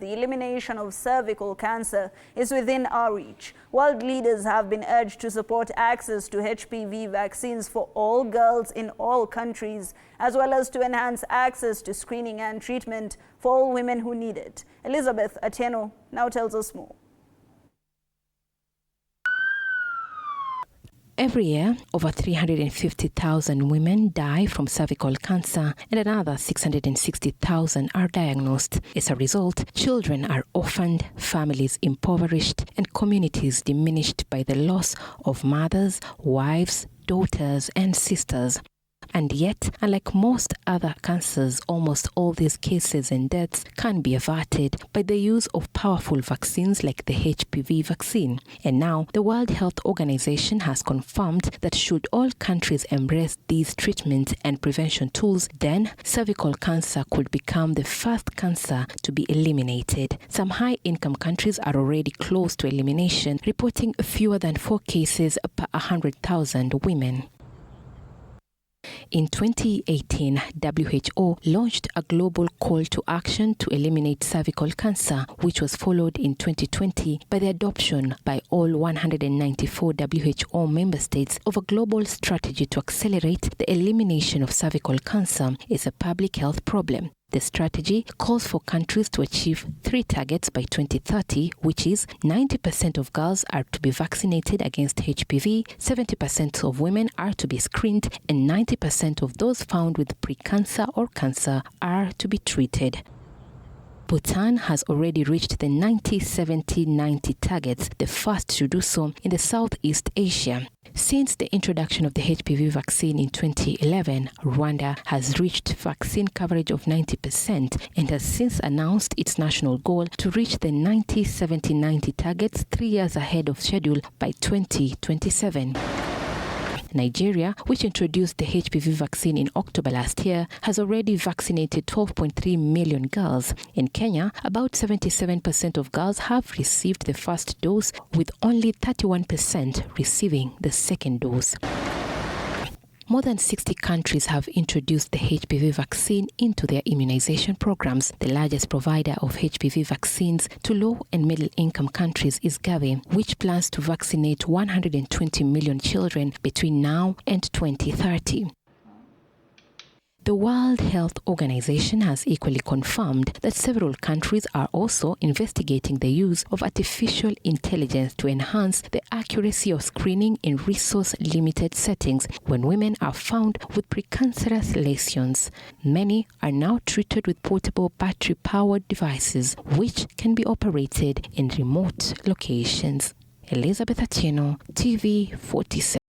the elimination of cervical cancer is within our reach. World leaders have been urged to support access to HPV vaccines for all girls in all countries, as well as to enhance access to screening and treatment for all women who need it. Elizabeth Atieno now tells us more. Every year, over 350,000 women die from cervical cancer and another 660,000 are diagnosed. As a result, children are orphaned, families impoverished, and communities diminished by the loss of mothers, wives, daughters, and sisters. And yet, unlike most other cancers, almost all these cases and deaths can be averted by the use of powerful vaccines like the HPV vaccine. And now, the World Health Organization has confirmed that should all countries embrace these treatment and prevention tools, then cervical cancer could become the first cancer to be eliminated. Some high-income countries are already close to elimination, reporting fewer than 4 cases per 100,000 women. In 2018, WHO launched a global call to action to eliminate cervical cancer, which was followed in 2020 by the adoption by all 194 WHO member states of a global strategy to accelerate the elimination of cervical cancer as a public health problem. The strategy calls for countries to achieve 3 targets by 2030, which is 90% of girls are to be vaccinated against HPV, 70% of women are to be screened, and 90% of those found with precancer or cancer are to be treated. Bhutan has already reached the 90-70-90 targets, the first to do so in the Southeast Asia. Since the introduction of the HPV vaccine in 2011, Rwanda has reached vaccine coverage of 90% and has since announced its national goal to reach the 90-70-90 targets 3 years ahead of schedule by 2027. Nigeria, which introduced the HPV vaccine in October last year, has already vaccinated 12.3 million girls. In Kenya, about 77% of girls have received the first dose, with only 31% receiving the second dose. More than 60 countries have introduced the HPV vaccine into their immunization programs. The largest provider of HPV vaccines to low and middle-income countries is GOtv, which plans to vaccinate 120 million children between now and 2030. The World Health Organization has equally confirmed that several countries are also investigating the use of artificial intelligence to enhance the accuracy of screening in resource-limited settings when women are found with precancerous lesions. Many are now treated with portable battery-powered devices, which can be operated in remote locations. Elizabeth Atieno, TV 47.